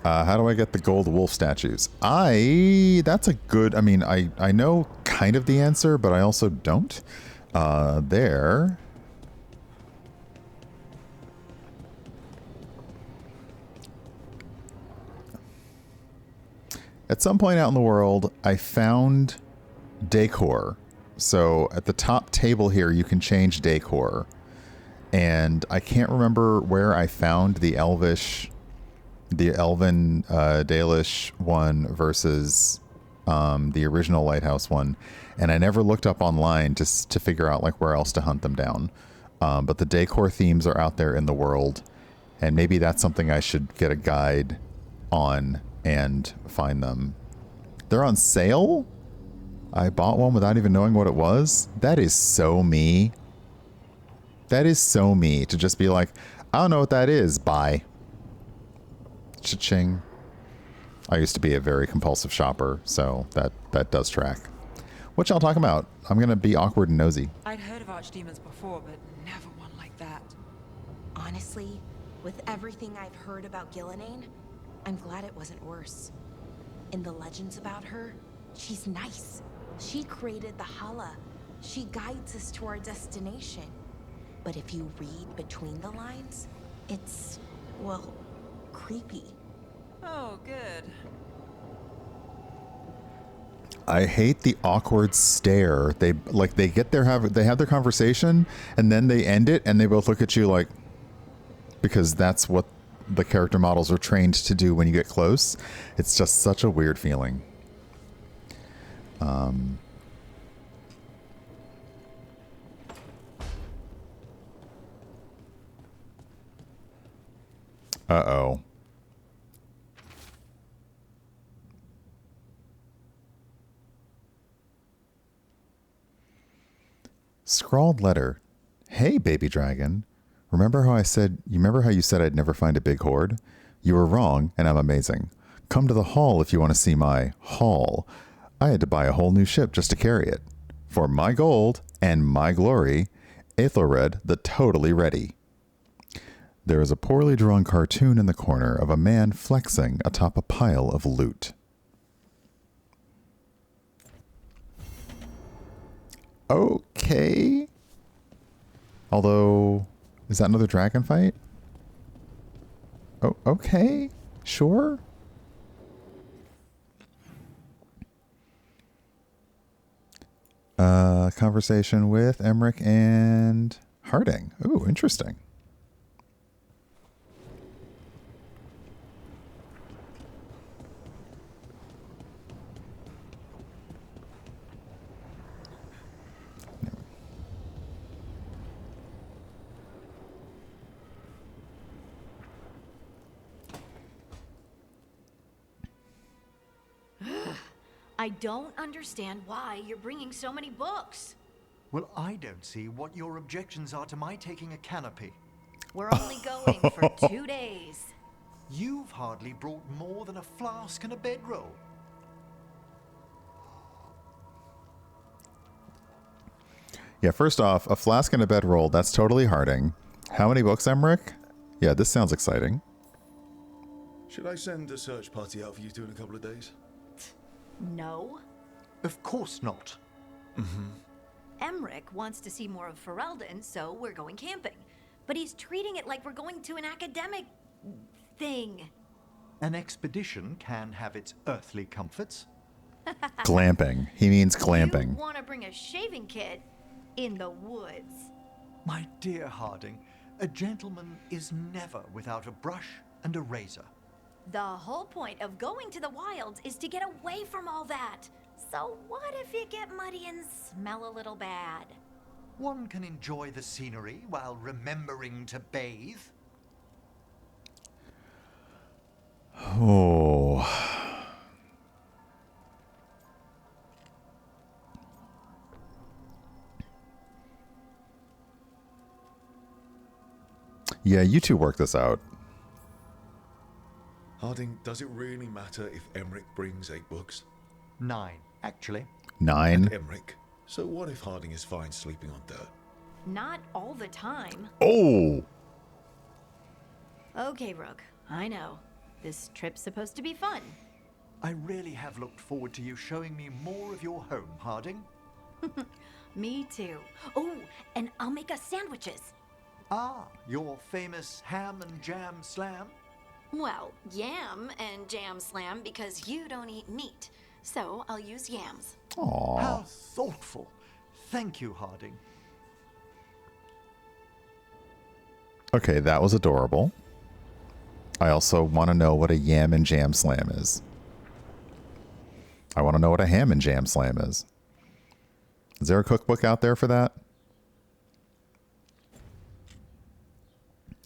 How do I get the gold wolf statues? That's a good, I mean, I know kind of the answer, but I also don't. There. At some point out in the world, I found decor. So at the top table here, you can change decor. And I can't remember where I found the elven Dalish one versus the original lighthouse one, and I never looked up online to figure out like where else to hunt them down. But the decor themes are out there in the world, and maybe that's something I should get a guide on and find them. They're on sale? I bought one without even knowing what it was? That is so me. That is so me to just be like, I don't know what that is. Bye. Cha-ching. I used to be a very compulsive shopper, so that does track. What y'all talking about? I'm going to be awkward and nosy. I'd heard of archdemons before, but never one like that. Honestly, with everything I've heard about Gillenane, I'm glad it wasn't worse. In the legends about her, she's nice. She created the Hala. She guides us to our destination. But if you read between the lines, it's, well, creepy. Oh, good. I hate the awkward stare. They get their they have their conversation and then they end it and they both look at you like, because that's what the character models are trained to do when you get close. It's just such a weird feeling. Uh-oh. Scrawled letter. Hey, baby dragon. Remember how you said I'd never find a big hoard? You were wrong, and I'm amazing. Come to the hall if you want to see my haul. I had to buy a whole new ship just to carry it. For my gold and my glory, Aethelred the totally ready. There is a poorly drawn cartoon in the corner of a man flexing atop a pile of loot. Okay. Although, is that another dragon fight? Oh, okay. Sure. Conversation with Emmerich and Harding. Ooh, interesting. I don't understand why you're bringing so many books. Well, I don't see what your objections are to my taking a canopy. We're only going for 2 days. You've hardly brought more than a flask and a bedroll. Yeah, first off, a flask and a bedroll, that's totally Harding. How many books, Emmerich? Yeah, this sounds exciting. Should I send a search party out for you two in a couple of days? No. Of course not. Emmerich wants to see more of Ferelden, so we're going camping. But he's treating it like we're going to an academic thing. An expedition can have its earthly comforts. Glamping. He means glamping. You want to bring a shaving kit in the woods. My dear Harding, a gentleman is never without a brush and a razor. The whole point of going to the wilds is to get away from all that. So what if you get muddy and smell a little bad? One can enjoy the scenery while remembering to bathe. Oh. Yeah, you two work this out. Harding, does it really matter if Emmerich brings 8 books? 9, actually. 9. Emmerich. So what if Harding is fine sleeping on dirt? Not all the time. Oh! Okay, Rook, I know. This trip's supposed to be fun. I really have looked forward to you showing me more of your home, Harding. Me too. Oh, and I'll make us sandwiches. Ah, your famous ham and jam slam? Well, yam and jam slam because you don't eat meat. So I'll use yams. Aww. How thoughtful. Thank you, Harding. Okay, that was adorable. I also want to know what a yam and jam slam is. I want to know what a ham and jam slam is. Is there a cookbook out there for that?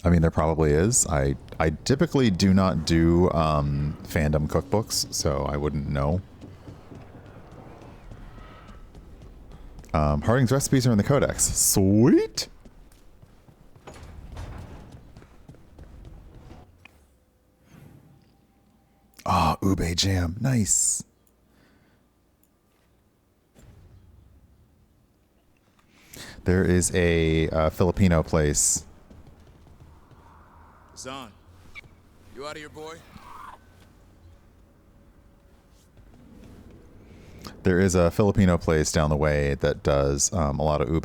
I mean, there probably is. I typically do not do fandom cookbooks, so I wouldn't know. Harding's recipes are in the codex. Sweet! Ah, ube jam. Nice. There is a Filipino place. Zahn, you out of here, boy? There is a Filipino place down the way that does a lot of ube.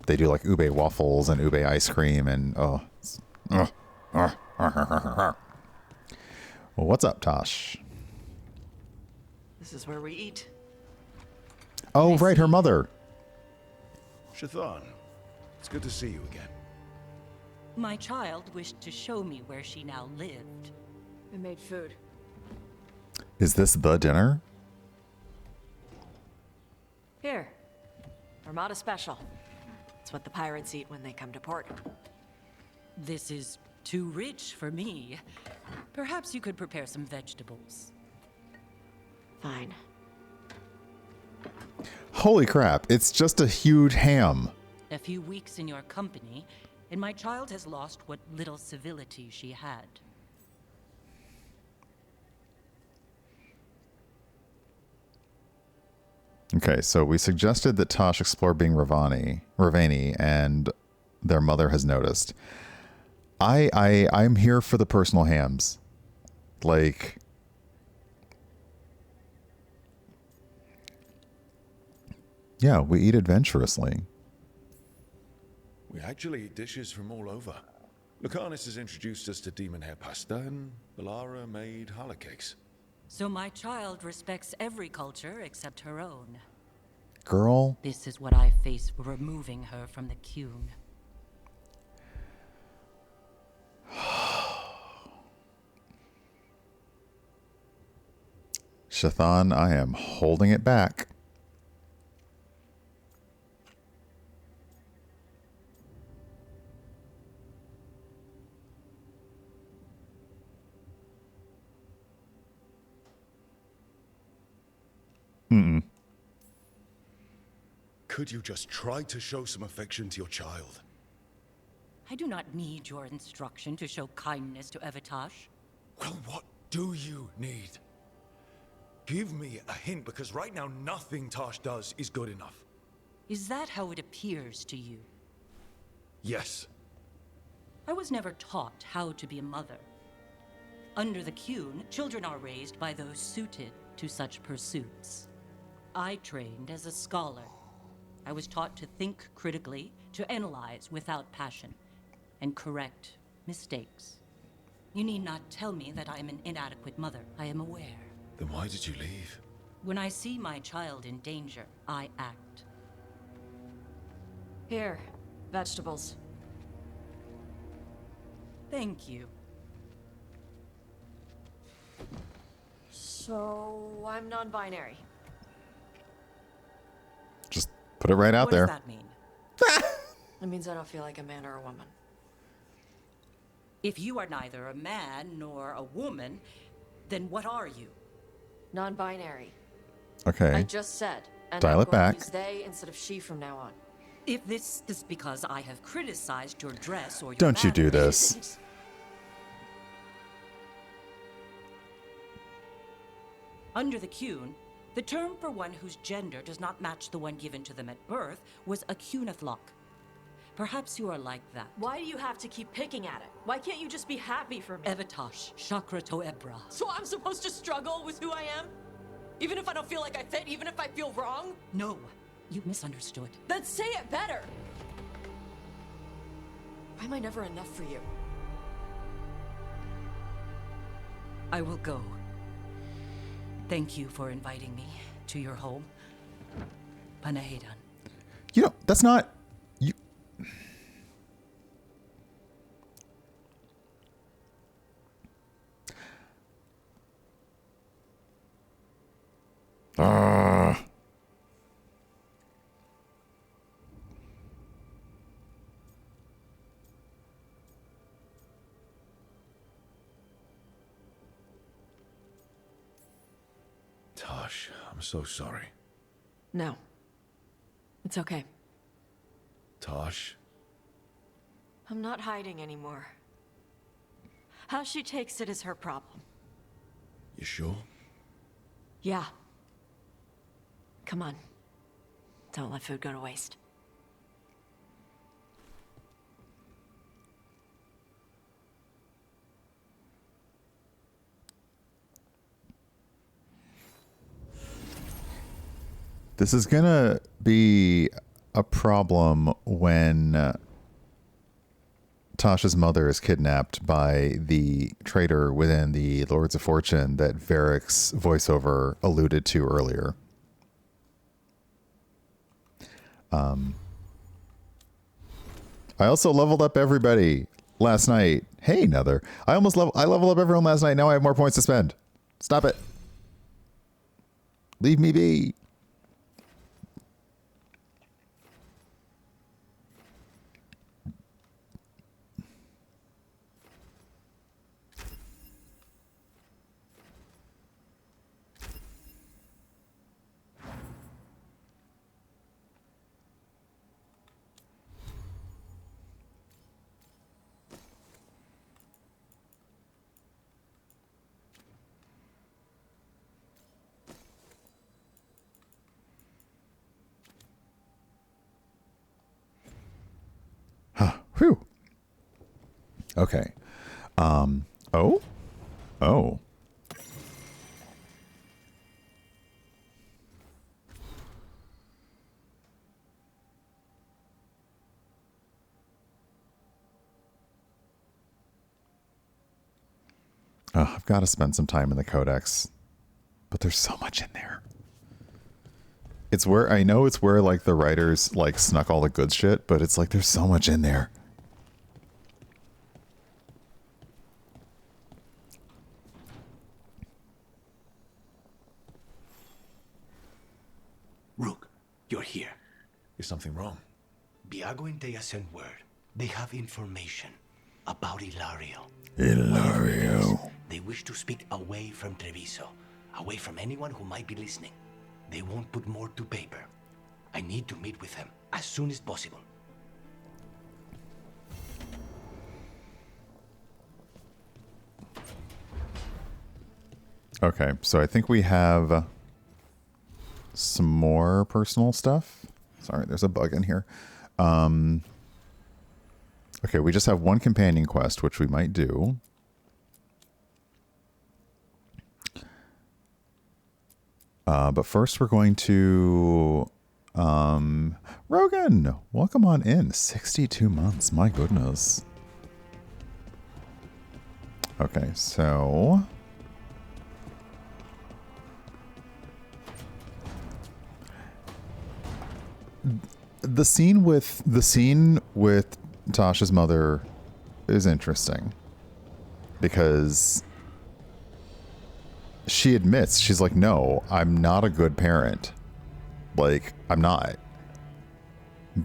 They do like ube waffles and ube ice cream and Well, what's up, Tosh? This is where we eat. Oh, right, her mother. Shathan, it's good to see you again. My child wished to show me where she now lived. We made food. Is this the dinner? Here. Armada Special. It's what the pirates eat when they come to port. This is too rich for me. Perhaps you could prepare some vegetables. Fine. Holy crap, it's just a huge ham. A few weeks in your company, and my child has lost what little civility she had. Okay, so we suggested that Tosh explore being Ravani, and their mother has noticed. I'm here for the personal hams. Like, yeah, we eat adventurously. We actually eat dishes from all over. Lucanus has introduced us to demon hair pasta, and Balara made challah cakes. So my child respects every culture except her own. Girl. This is what I face for removing her from the Qun. Shathan, I am holding it back. Could you just try to show some affection to your child? I do not need your instruction to show kindness to Evatash. Well, what do you need? Give me a hint, because right now nothing Tosh does is good enough. Is that how it appears to you? Yes. I was never taught how to be a mother. Under the Qun, children are raised by those suited to such pursuits. I trained as a scholar. I was taught to think critically, to analyze without passion, and correct mistakes. You need not tell me that I am an inadequate mother. I am aware. Then why did you leave? When I see my child in danger, I act. Here. Vegetables. Thank you. So, I'm non-binary. Just put it right out What there. does that mean? It means I don't feel like a man or a woman. If you are neither a man nor a woman, then what are you? Non-binary. Okay. I just said. And Dial I'm it going back. to use they instead of she from now on. If this is because I have criticized your dress or your Don't you do manners- this. Under the Qun, the term for one whose gender does not match the one given to them at birth was a Qunathlok. Perhaps you are like that. Why do you have to keep picking at it? Why can't you just be happy for me? Evitash, Chakra to Ebra. So I'm supposed to struggle with who I am? Even if I don't feel like I fit, even if I feel wrong? No, you misunderstood. Then say it better! Why am I never enough for you? I will go. Thank you for inviting me to your home. Panahedan. You know, that's not... You... Tosh, I'm so sorry. No. It's okay. Tosh, I'm not hiding anymore. How she takes it is her problem. you sure? Yeah. Come on. Don't let food go to waste. This is gonna be a problem when Tasha's mother is kidnapped by the traitor within the Lords of Fortune that Varric's voiceover alluded to earlier. I also leveled up everybody last night. Hey, Nether. I leveled up everyone last night. Now I have more points to spend. Stop it. Leave me be. Whew. Okay. Oh? Oh. I've got to spend some time in the Codex. But there's so much in there. It's where, I know it's where, like, the writers, like, snuck all the good shit, but it's like, there's so much in there. Rook, you're here. Is something wrong? Viago and Dea sent word. They have information about Ilario. Ilario. They wish to speak away from Treviso, away from anyone who might be listening. They won't put more to paper. I need to meet with them as soon as possible. Okay, so I think we have some more personal stuff. Sorry, there's a bug in here. Okay, we just have one companion quest, which we might do. But first we're going to... Rogan, welcome on in. 62 months, my goodness. Okay, so... The scene with Tasha's mother is interesting because she admits, she's like, no, I'm not a good parent. Like, I'm not.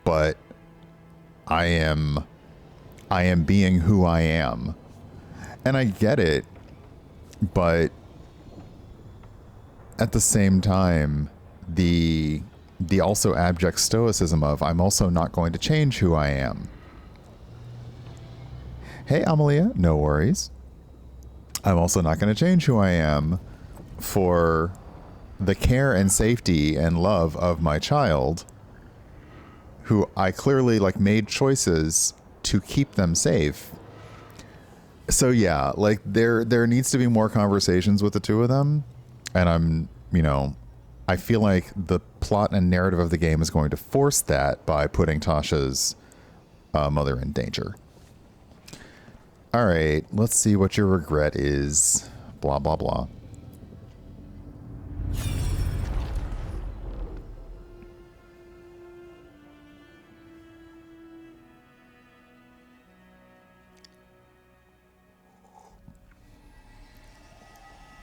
But I am being who I am. And I get it, but at the same time, the also abject stoicism of, I'm also not going to change who I am. Hey, Amalia, no worries. I'm also not going to change who I am for the care and safety and love of my child. who I clearly like made choices to keep them safe. So yeah, like there needs to be more conversations with the two of them, and I'm, you know, I feel like the plot and narrative of the game is going to force that by putting Tasha's mother in danger. All right, let's see what your regret is. Blah, blah, blah.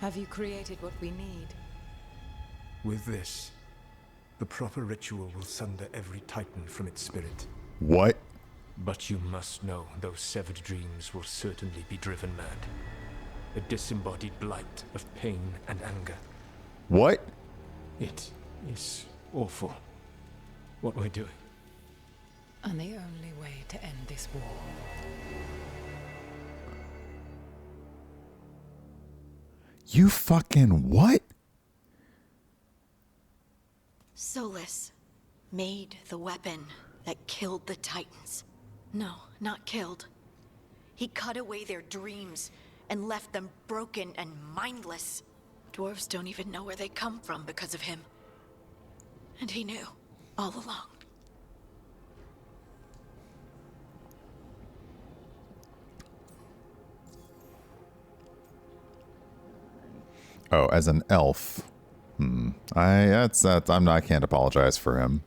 Have you created what we need? With this, the proper ritual will sunder every titan from its spirit. What? But you must know those severed dreams will certainly be driven mad. A disembodied blight of pain and anger. What? It is awful what we're doing. And the only way to end this war. You fucking what? Solus made the weapon that killed the Titans. No, not killed. He cut away their dreams and left them broken and mindless. Dwarves don't even know where they come from because of him. And he knew all along. Oh, as an elf. I can't apologize for him.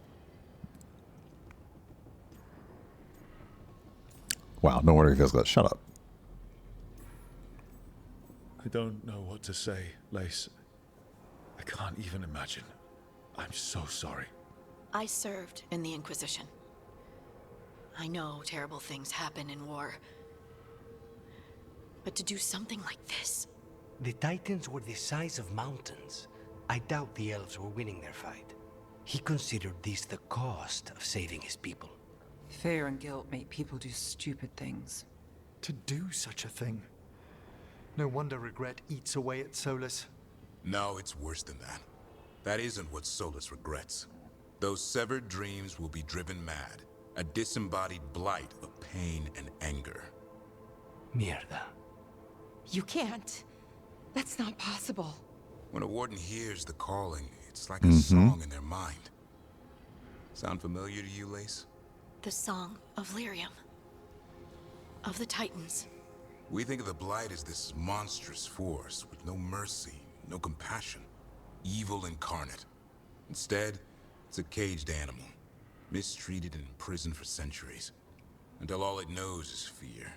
Wow, no wonder he feels good. Shut up. I don't know what to say, Lace. I can't even imagine. I'm so sorry. I served in the Inquisition. I know terrible things happen in war. But to do something like this... The Titans were the size of mountains. I doubt the elves were winning their fight. He considered this the cost of saving his people. Fear and guilt make people do stupid things. To do such a thing. No wonder regret eats away at Solus. No, it's worse than that. That isn't what Solus regrets. Those severed dreams will be driven mad. A disembodied blight of pain and anger. Mierda. You can't. That's not possible. When a warden hears the calling, it's like a song in their mind. Sound familiar to you, Lace? The song of Lyrium. Of the Titans. We think of the Blight as this monstrous force with no mercy, no compassion. Evil incarnate. Instead, it's a caged animal. Mistreated and imprisoned for centuries. Until all it knows is fear.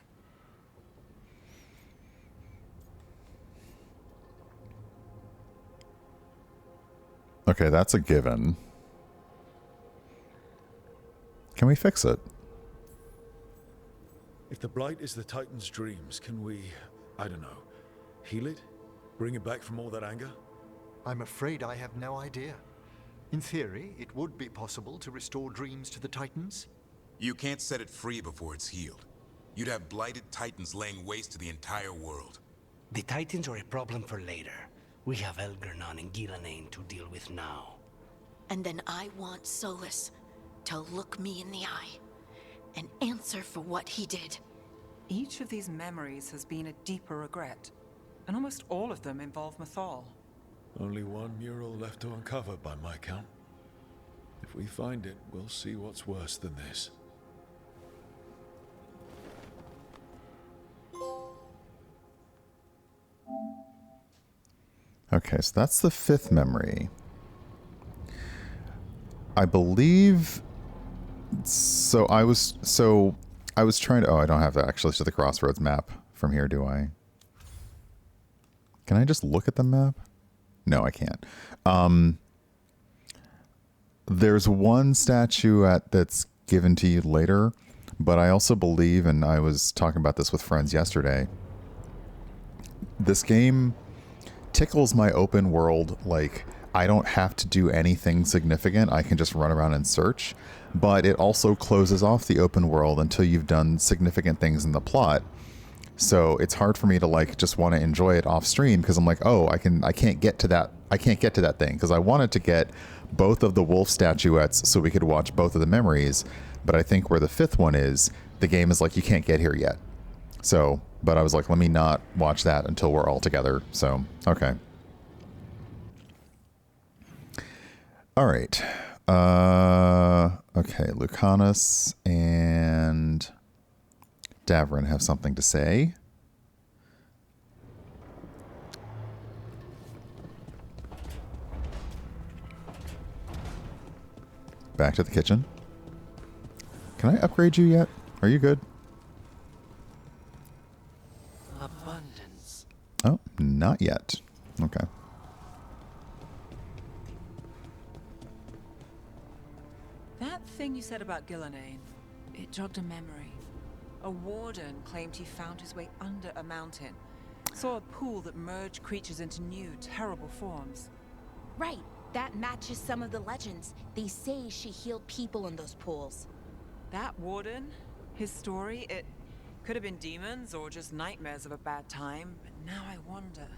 Okay, that's a given. Can we fix it? If the Blight is the Titan's dreams, can we, I don't know, heal it? Bring it back from all that anger? I'm afraid I have no idea. In theory, it would be possible to restore dreams to the Titans. You can't set it free before it's healed. You'd have blighted Titans laying waste to the entire world. The Titans are a problem for later. We have Elgernon and Gillenane to deal with now. And then I want Solus to look me in the eye and answer for what he did. Each of these memories has been a deeper regret, and almost all of them involve Mythal. Only one mural left to uncover by my count. If we find it, we'll see what's worse than this. Okay, so that's the 5th memory. I believe... So I was trying to... Oh, I don't have access to the Crossroads map from here, do I? Can I just look at the map? No, I can't. There's one statue that's given to you later, but I also believe, and I was talking about this with friends yesterday, this game tickles my open world. Like, I don't have to do anything significant. I can just run around and search, but it also closes off the open world until you've done significant things in the plot. So it's hard for me to like just want to enjoy it off stream because I'm like, oh, I can't get to that thing because I wanted to get both of the wolf statuettes so we could watch both of the memories. But I think where the fifth one is, the game is like, you can't get here yet. So, but I was like, let me not watch that until we're all together. So, okay. All right. Okay, Lucanus and Davrin have something to say. Back to the kitchen. Can I upgrade you yet? Are you good? Abundance. Oh, not yet. Okay. That thing you said about Gillenane, it jogged a memory. A warden claimed he found his way under a mountain. Saw a pool that merged creatures into new, terrible forms. Right. That matches some of the legends. They say she healed people in those pools. That warden, his story, it could have been demons or just nightmares of a bad time, but now I wonder.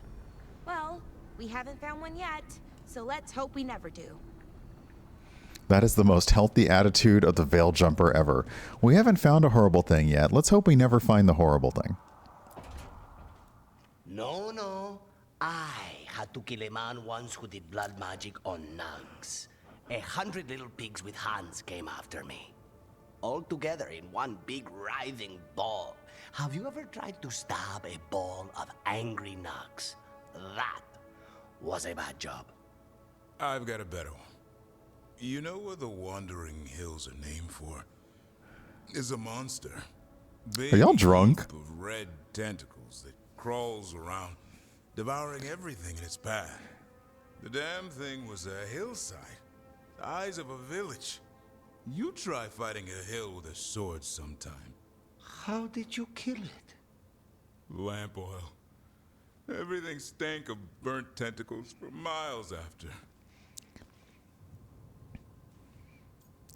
Well, we haven't found one yet, so let's hope we never do. That is the most healthy attitude of the Veil Jumper ever. We haven't found a horrible thing yet. Let's hope we never find the horrible thing. No. I had to kill a man once who did blood magic on nugs. 100 little pigs with hands came after me. All together in one big writhing ball. Have you ever tried to stab a ball of angry nugs? That was a bad job. I've got a better one. You know what the Wandering Hills are named for? Is a monster. Are y'all drunk? Heap of red tentacles that crawls around, devouring everything in its path. The damn thing was a hillside, the size of a village. You try fighting a hill with a sword sometime. How did you kill it? Lamp oil. Everything stank of burnt tentacles for miles after.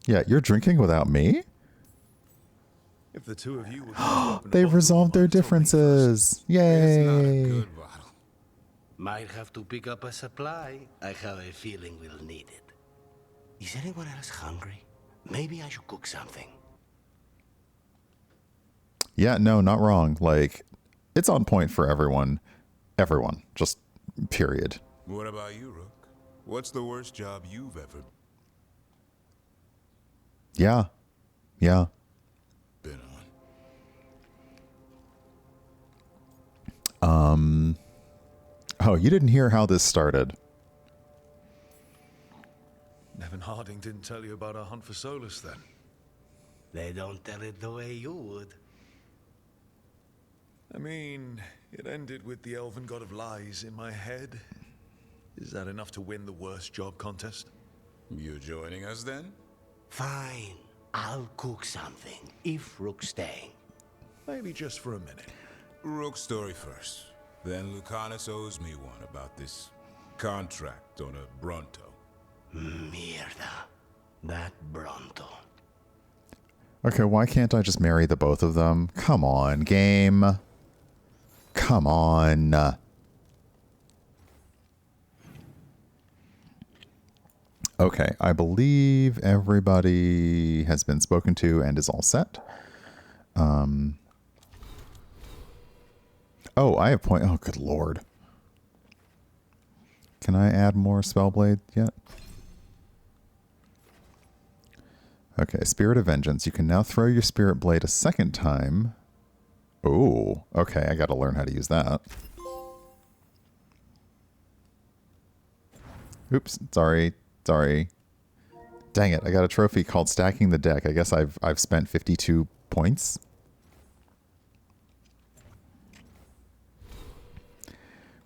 Yeah, you're drinking without me? If the two of you were They've resolved their differences. Yay. It's not a good bottle. Might have to pick up a supply. I have a feeling we'll need it. Is anyone else hungry? Maybe I should cook something. Yeah, no, not wrong. Like, it's on point for everyone. Everyone. Just period. What about you, Rook? What's the worst job you've ever Yeah. been on? Oh, you didn't hear how this started. Nevin Harding didn't tell you about our hunt for Solus then? They don't tell it the way you would. I mean, it ended with the elven god of lies in my head. Is that enough to win the worst job contest? You joining us then? Fine. I'll cook something, if Rook's staying. Maybe just for a minute. Rook's story first. Then Lucanus owes me one about this contract on a Bronto. Mierda. That Bronto. Okay, why can't I just marry the both of them? Come on, game. Come on. Okay, I believe everybody has been spoken to and is all set. Oh, I have point. Oh, good lord. Can I add more Spellblade yet? Okay, Spirit of Vengeance. You can now throw your Spirit Blade a second time. Oh, okay, I gotta learn how to use that. Oops, sorry. Dang it, I got a trophy called Stacking the Deck. I guess I've spent 52 points.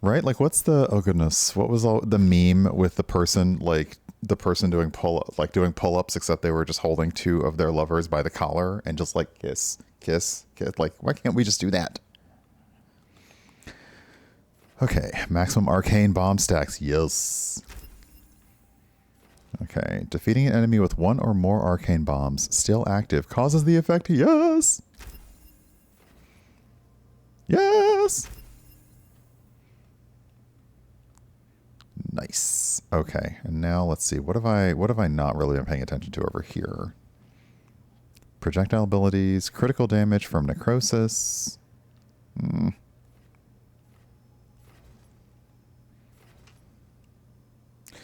Right? Like, what's the, oh goodness, what was all the meme with the person, like, the person doing pull-ups, except they were just holding two of their lovers by the collar and just like kiss. Like, why can't we just do that? Okay, maximum arcane bomb stacks. Yes. Okay, defeating an enemy with one or more arcane bombs still active causes the effect. Yes. Yes! Nice. Okay, and now let's see. What have I not really been paying attention to over here? Projectile abilities, critical damage from necrosis.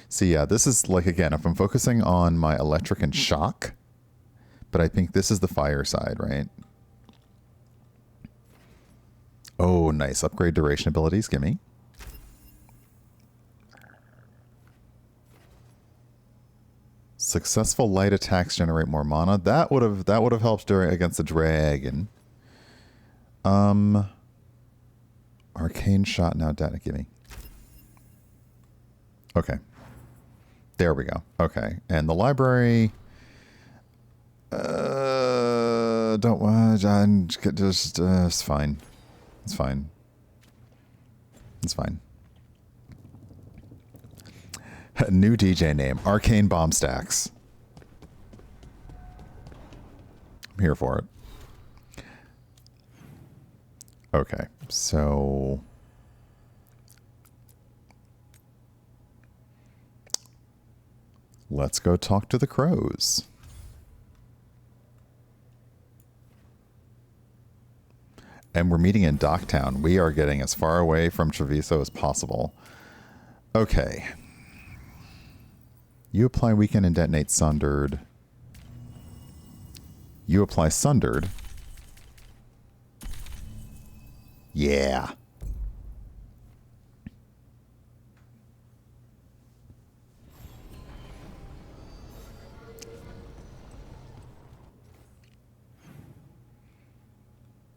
See, yeah, this is like, again, if I'm focusing on my electric and shock, but I think this is the fire side, right? Oh, nice. Upgrade duration abilities. Gimme. Successful light attacks generate more mana. That would have helped during against the dragon. Arcane shot now data. Gimme. Okay. There we go. Okay. And the library. Don't want. Just it's fine. It's fine. It's fine. New DJ name, Arcane Bomb Stacks. I'm here for it. Okay, so let's go talk to the crows. And we're meeting in Docktown. We are getting as far away from Treviso as possible. Okay. You apply weaken and detonate sundered. You apply sundered. Yeah.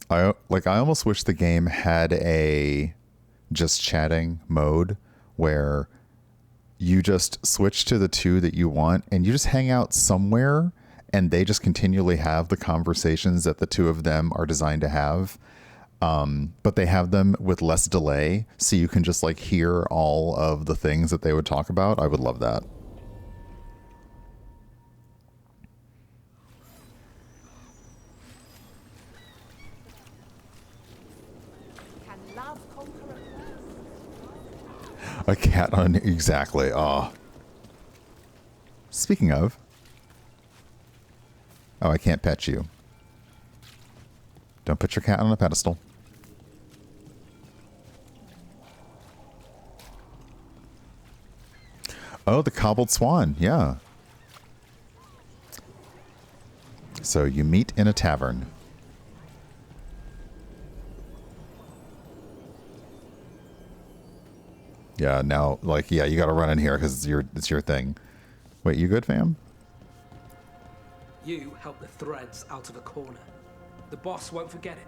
I almost wish the game had a just chatting mode where you just switch to the two that you want and you just hang out somewhere and they just continually have the conversations that the two of them are designed to have. But they have them with less delay so you can just like hear all of the things that they would talk about. I would love that. A cat on exactly. Oh. Speaking of. Oh, I can't pet you. Don't put your cat on a pedestal. Oh, the cobbled swan. Yeah. So you meet in a tavern. Yeah, now, like, yeah, you got to run in here because it's your thing. Wait, you good, fam? You help the threads out of the corner. The boss won't forget it.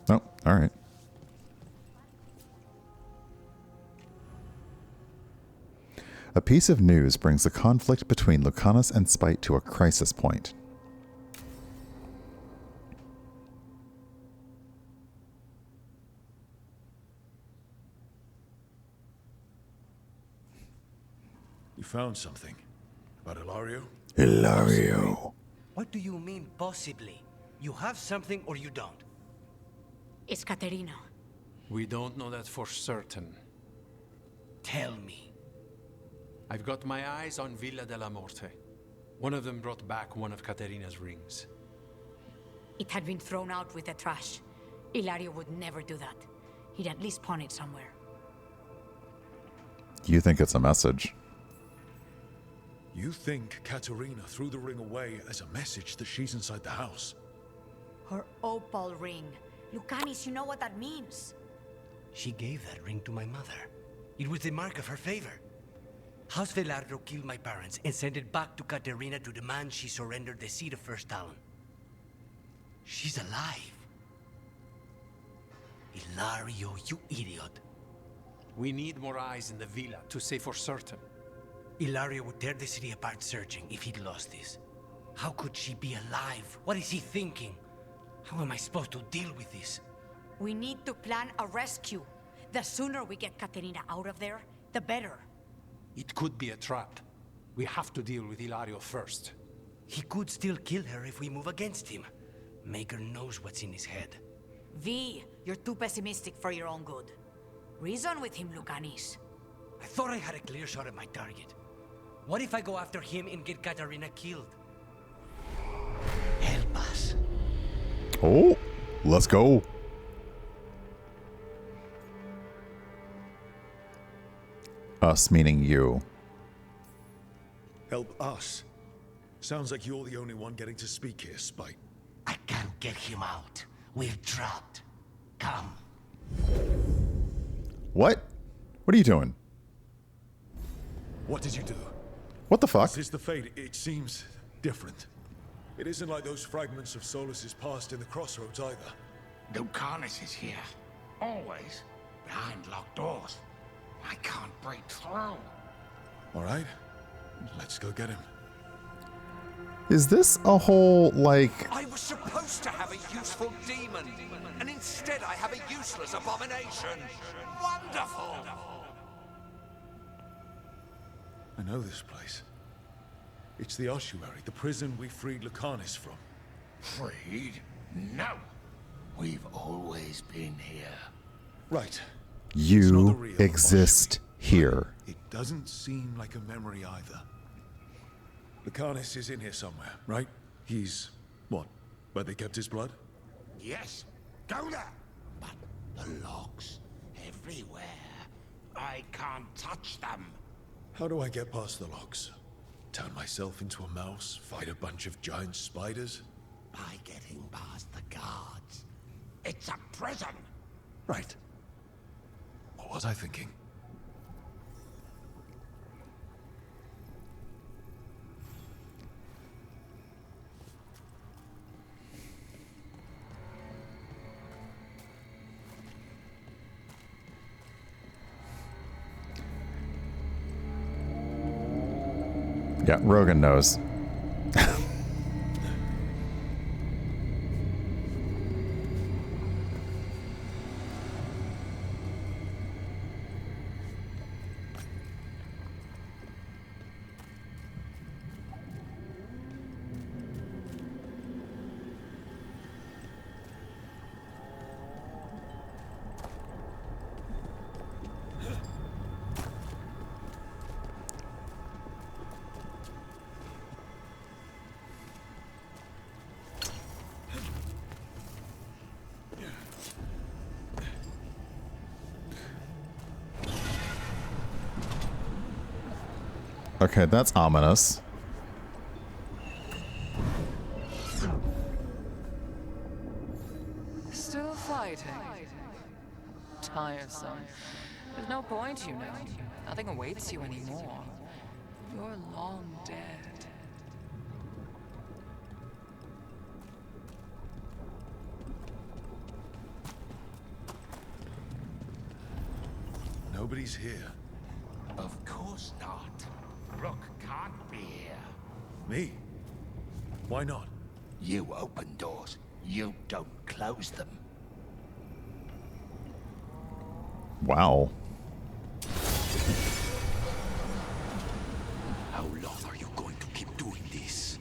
Oh, all right. A piece of news brings the conflict between Lucanus and Spite to a crisis point. You found something about Ilario? Ilario. What do you mean, possibly? You have something or you don't? It's Caterina. We don't know that for certain. Tell me. I've got my eyes on Villa della Morte. One of them brought back one of Caterina's rings. It had been thrown out with the trash. Ilario would never do that. He'd at least pawn it somewhere. You think it's a message? You think Caterina threw the ring away as a message that she's inside the house? Her opal ring. Lucanis, you know what that means. She gave that ring to my mother. It was the mark of her favor. House Veilguard killed my parents and sent it back to Caterina to demand she surrendered the seat of First Talon. She's alive. Ilario, you idiot. We need more eyes in the villa to say for certain. Ilario would tear the city apart searching if he'd lost this. How could she be alive? What is he thinking? How am I supposed to deal with this? We need to plan a rescue. The sooner we get Caterina out of there, the better. It could be a trap. We have to deal with Ilario first. He could still kill her if we move against him. Maker knows what's in his head. V, you're too pessimistic for your own good. Reason with him, Lucanis. I thought I had a clear shot at my target. What if I go after him and get Katarina killed? Help us. Oh, let's go. Us meaning you. Help us? Sounds like you're the only one getting to speak here, Spite. I can't get him out. We're trapped. Come. What? What are you doing? What did you do? What the fuck? This is the fate. It seems different. It isn't like those fragments of Solus's past in the crossroads either. Lucanis is here. Always. Behind locked doors. I can't break through. All right. Let's go get him. Is this a whole, like... I was supposed to have a useful demon, and instead I have a useless abomination. Wonderful! I know this place. It's the ossuary, the prison we freed Lucanis from. Freed? No. We've always been here. Right. You exist here. It doesn't seem like a memory either. Lucanis is in here somewhere, right? He's... what? Where they kept his blood? Yes. Go there. But the locks everywhere. I can't touch them. How do I get past the locks? Turn myself into a mouse? Fight a bunch of giant spiders? By getting past the guards. It's a prison. Right. What was I thinking? Yeah, Rogan knows. Okay, that's ominous. Still fighting. Tiresome. There's no point, you know. Nothing awaits you anymore. You're long dead. Nobody's here. Of course not. Rook can't be here. Me? Why not? You open doors. You don't close them. Wow. How long are you going to keep doing this?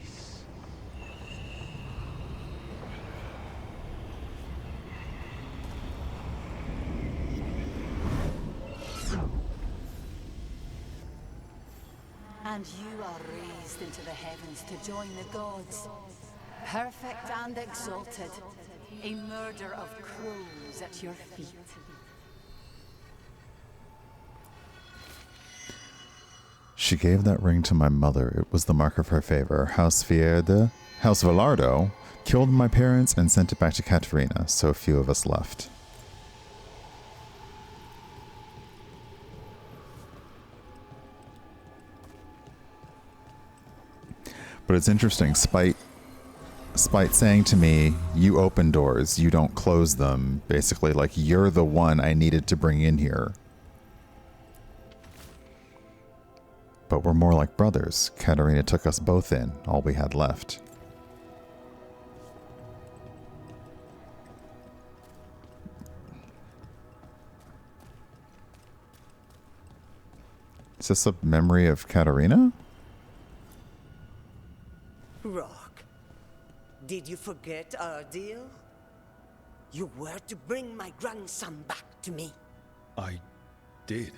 And you are raised into the heavens to join the gods. Perfect and exalted. A murder of crows at your feet. She gave that ring to my mother. It was the mark of her favor. House Veilguard killed my parents and sent it back to Katarina, so few of us left. But it's interesting, Spite saying to me, you open doors, you don't close them. Basically, like, you're the one I needed to bring in here. But we're more like brothers. Katarina took us both in, all we had left. Is this a memory of Katarina? Rock, did you forget our deal? You were to bring my grandson back to me. I did.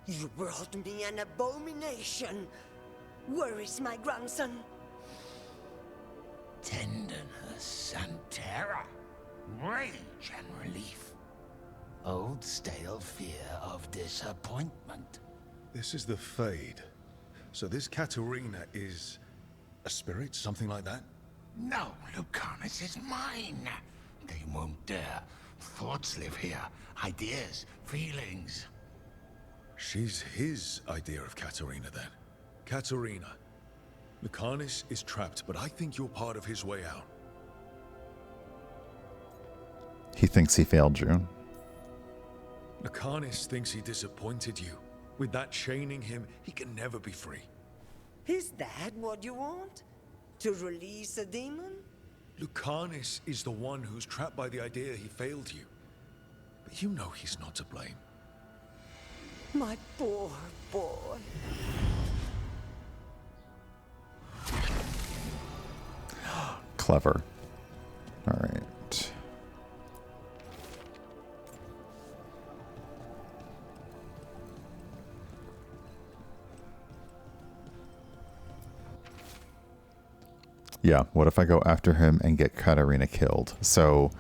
You brought me an abomination. Where is my grandson? Tenderness and terror, rage and relief. Old stale fear of disappointment. This is the Fade. So this Katerina is a spirit, something like that? No, Lucanus is mine. They won't dare. Thoughts live here. Ideas, feelings. She's his idea of Katerina, then. Katerina. Lucanus is trapped, but I think you're part of his way out. He thinks he failed you. Lucanus thinks he disappointed you. With that chaining him, he can never be free. Is that what you want? To release a demon? Lucanus is the one who's trapped by the idea he failed you. But you know he's not to blame. My poor boy. Clever. All right. Yeah, what if I go after him and get Katarina killed? So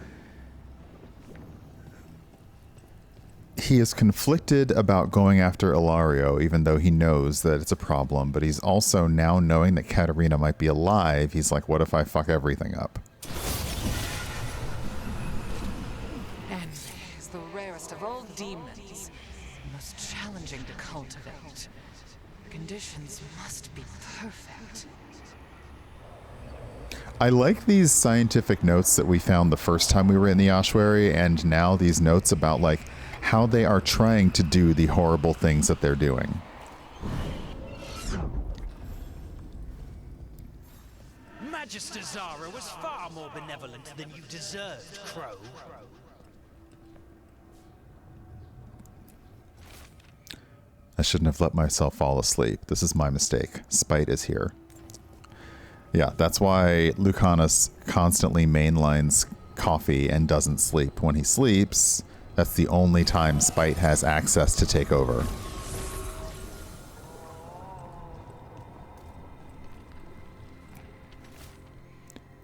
he is conflicted about going after Ilario, even though he knows that it's a problem, but he's also now knowing that Katarina might be alive. He's like, what if I fuck everything up? Envy is the rarest of all demons, most challenging to cultivate. The conditions must be perfect. I like these scientific notes that we found the first time we were in the ossuary, and now these notes about like how they are trying to do the horrible things that they're doing. Magister Zara was far more benevolent than you deserved, Crow. I shouldn't have let myself fall asleep. This is my mistake. Spite is here. Yeah, that's why Lucanus constantly mainlines coffee and doesn't sleep. When he sleeps, that's the only time Spite has access to take over.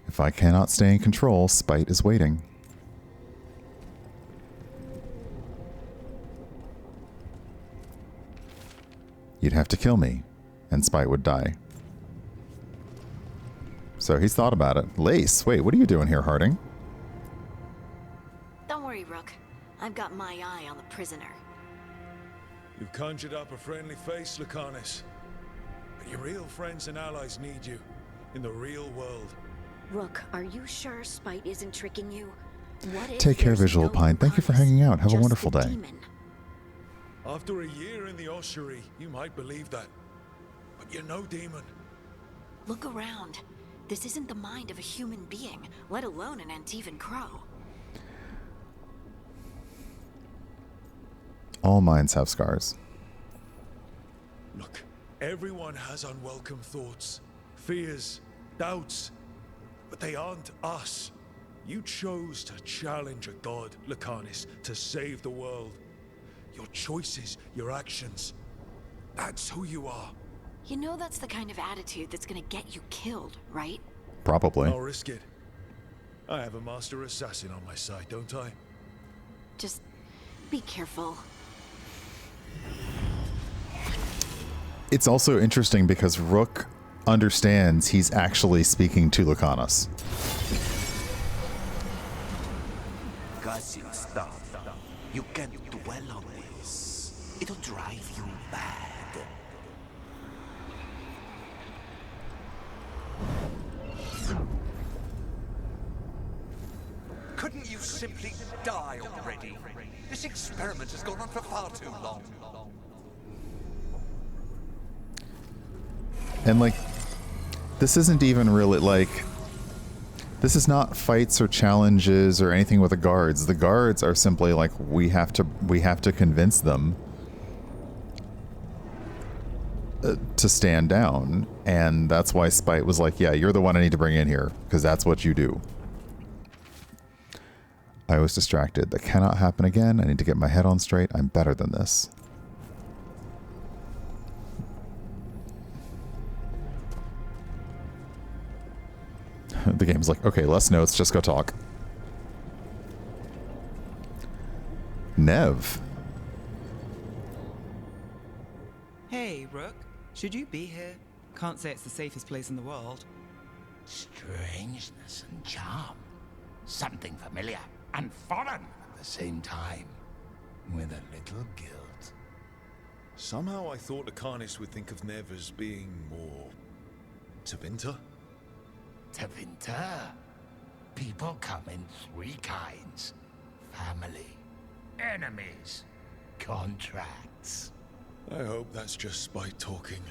If I cannot stay in control, Spite is waiting. You'd have to kill me, and Spite would die. So he's thought about it. Lace, wait, what are you doing here, Harding? Don't worry, Rook. I've got my eye on the prisoner. You've conjured up a friendly face, Lucanus. But your real friends and allies need you in the real world. Rook, are you sure Spite isn't tricking you? What if Take care, there's Visual no Pine. Thank you for hanging out. Have a just wonderful the day. demon? After a year in the ossuary, you might believe that. But you're no demon. Look around. This isn't the mind of a human being, let alone an Antivan Crow. All minds have scars. Look, everyone has unwelcome thoughts, fears, doubts, but they aren't us. You chose to challenge a god, Lucanus, to save the world. Your choices, your actions, that's who you are. You know that's the kind of attitude that's gonna get you killed, right? Probably. I'll risk it. I have a master assassin on my side, don't I? Just be careful. It's also interesting because Rook understands he's actually speaking to Lucanus. Gushing stuff. You can't dwell on this. It'll drive you bad. Couldn't you simply die already? This experiment has gone on for far too long. And like, this isn't even really like, this is not fights or challenges or anything with the guards. The guards are simply like, we have to convince them to stand down. And that's why Spite was like, yeah, you're the one I need to bring in here because that's what you do. I was distracted. That cannot happen again. I need to get my head on straight. I'm better than this. The game's like, okay, less notes, just go talk. Nev. Hey, Rook. Should you be here? Can't say it's the safest place in the world. Strangeness and charm. Something familiar and foreign at the same time. With a little guilt. Somehow I thought Lucanus would think of Nev as being more... Tevinter? Tevinter? People come in 3 kinds. Family. Enemies. Contracts. I hope that's just spite talking.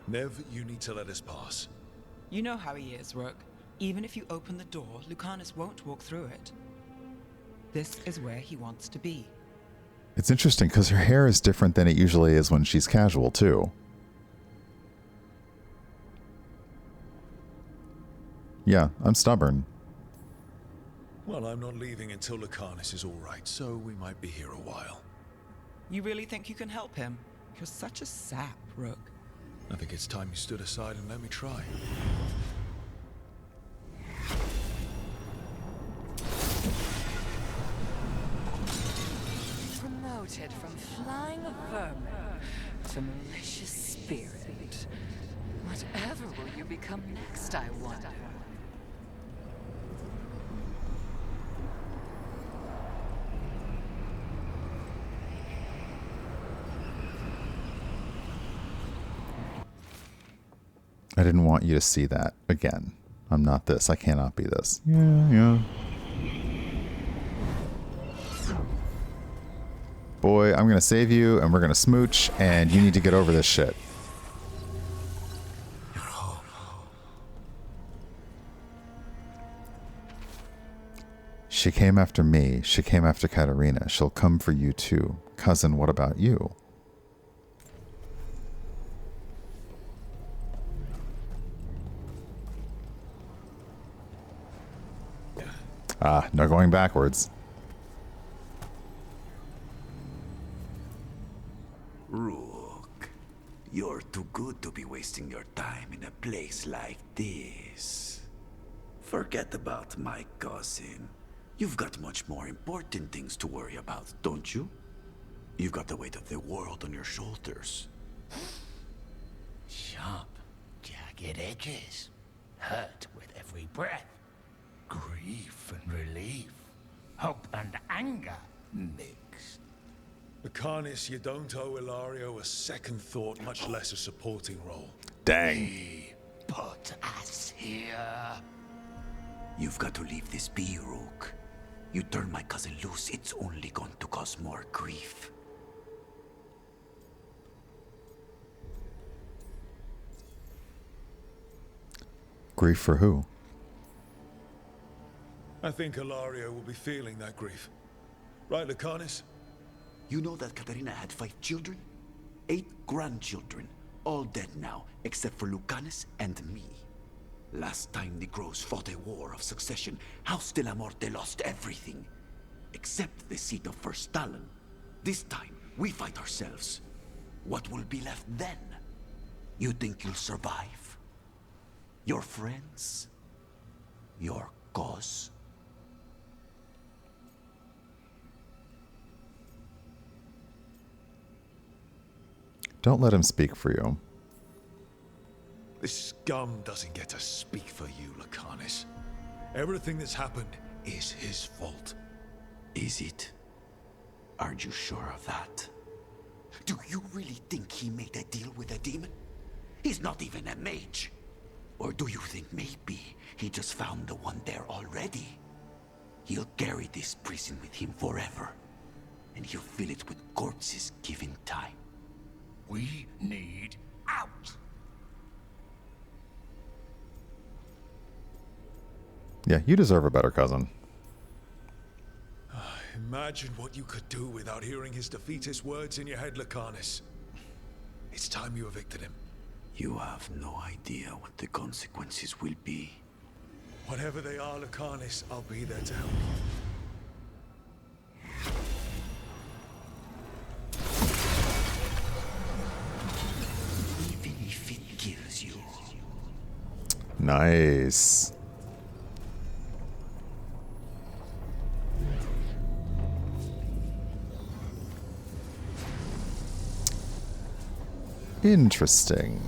Nev, you need to let us pass. You know how he is, Rook. Even if you open the door, Lucanus won't walk through it. This is where he wants to be. It's interesting because her hair is different than it usually is when she's casual, too. Yeah, I'm stubborn. Well, I'm not leaving until Lucanus is all right, so we might be here a while. You really think you can help him? You're such a sap, Rook. I think it's time you stood aside and let me try. Promoted from flying vermin to malicious spirit. Whatever will you become next, I wonder? I didn't want you to see that again. I'm not this. I cannot be this. Yeah. Boy, I'm going to save you, and we're going to smooch, and you need to get over this shit. She came after me. She came after Katarina. She'll come for you, too. Cousin, what about you? Ah, no going backwards. Rook, you're too good to be wasting your time in a place like this. Forget about my cousin. You've got much more important things to worry about, don't you? You've got the weight of the world on your shoulders. Sharp, jagged edges. Hurt with every breath. Grief and relief. Hope and anger mixed. Lucanus, you don't owe Ilario a second thought, much less a supporting role. Dang. He put us here. You've got to leave this be, Rook. You turn my cousin loose, it's only going to cause more grief. Grief for who? I think Ilario will be feeling that grief. Right, Lucanus? You know that Katarina had 5 children? 8 grandchildren. All dead now, except for Lucanus and me. Last time the Grows fought a war of succession, House de la Morte lost everything. Except the seat of First Talon. This time, we fight ourselves. What will be left then? You think you'll survive? Your friends? Your cause? Don't let him speak for you. This scum doesn't get to speak for you, Lucanus. Everything that's happened is his fault. Is it? Are you sure of that? Do you really think he made a deal with a demon? He's not even a mage. Or do you think maybe he just found the one there already? He'll carry this prison with him forever. And he'll fill it with corpses given time. We need out. Yeah, you deserve a better cousin. Imagine what you could do without hearing his defeatist words in your head, Lucanus. It's time you evicted him. You have no idea what the consequences will be. Whatever they are, Lucanus, I'll be there to help you. Nice. Interesting.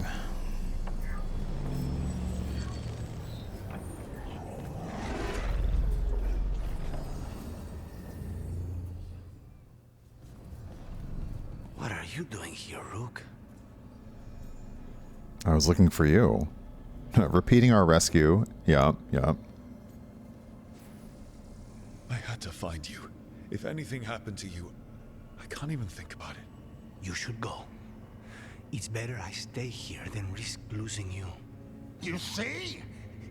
What are you doing here, Rook? I was looking for you. Repeating our rescue. Yeah. I had to find you. If anything happened to you, I can't even think about it. You should go. It's better I stay here than risk losing you. You see?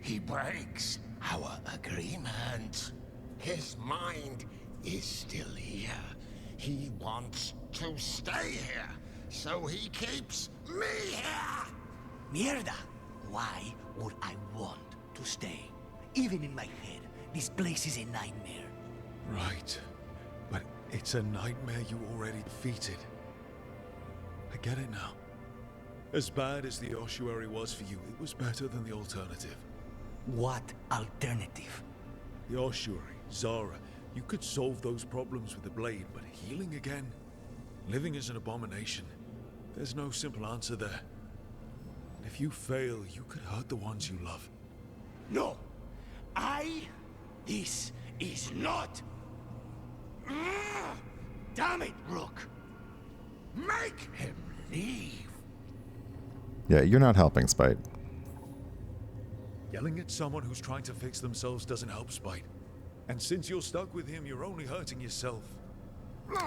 He breaks our agreement. His mind is still here. He wants to stay here, so he keeps me here! Mierda! Why would I want to stay? Even in my head, this place is a nightmare. Right. But it's a nightmare you already defeated. I get it now. As bad as the ossuary was for you, it was better than the alternative. What alternative? The ossuary, Zara. You could solve those problems with the blade, but healing again? Living is an abomination. There's no simple answer there. And if you fail, you could hurt the ones you love. No! This is not... Damn it, Rook! Make him leave! Yeah, you're not helping, Spite. Yelling at someone who's trying to fix themselves doesn't help, Spite. And since you're stuck with him, you're only hurting yourself.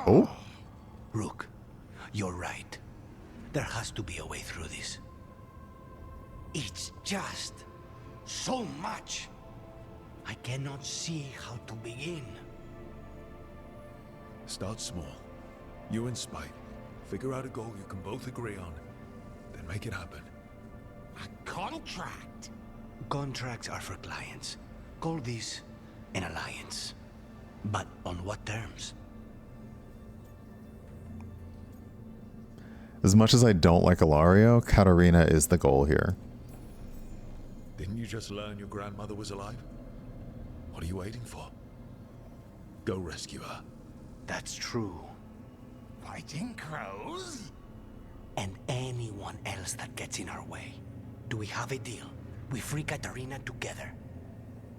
Oh? Rook, you're right. There has to be a way through this. It's just so much. I cannot see how to begin. Start small. You and Spite. Figure out a goal you can both agree on. Then make it happen. A contract? Contracts are for clients. Call this an alliance. But on what terms? As much as I don't like Ilario, Katarina is the goal here. Didn't you just learn your grandmother was alive? What are you waiting for? Go rescue her. That's true. Fighting crows? And anyone else that gets in our way. Do we have a deal? We free Katarina together.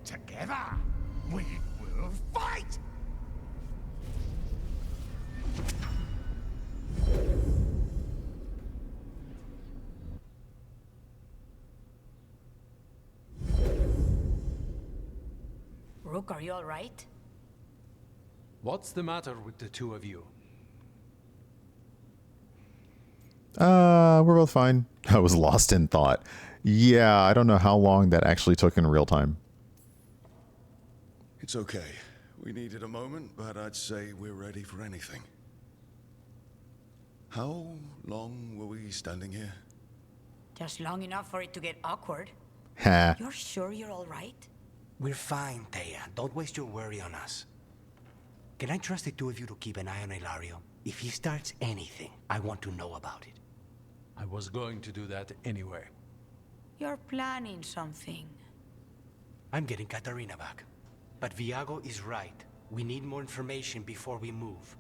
Together? We will fight! Rook, are you all right? What's the matter with the two of you? We're both fine. I was lost in thought. Yeah, I don't know how long that actually took in real time. It's okay. We needed a moment, but I'd say we're ready for anything. How long were we standing here? Just long enough for it to get awkward. Ha. You're sure you're all right? We're fine, Thea. Don't waste your worry on us. Can I trust the two of you to keep an eye on Ilario? If he starts anything, I want to know about it. I was going to do that anyway. You're planning something. I'm getting Katarina back. But Viago is right. We need more information before we move.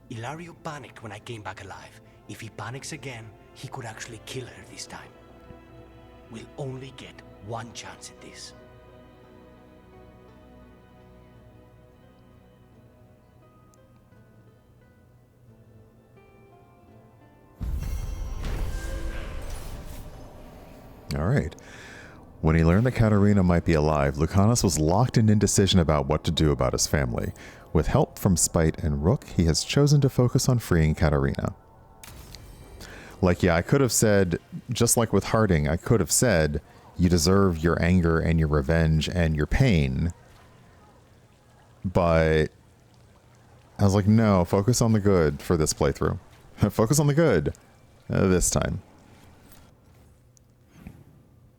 Ilario panicked when I came back alive. If he panics again, he could actually kill her this time. We'll only get one chance at this. All right. When he learned that Katarina might be alive, Lucanus was locked in indecision about what to do about his family. With help from Spite and Rook, he has chosen to focus on freeing Katarina. Like, yeah, I could have said, just like with Harding, I could have said, you deserve your anger and your revenge and your pain. But I was like, no, focus on the good for this playthrough. Focus on the good this time.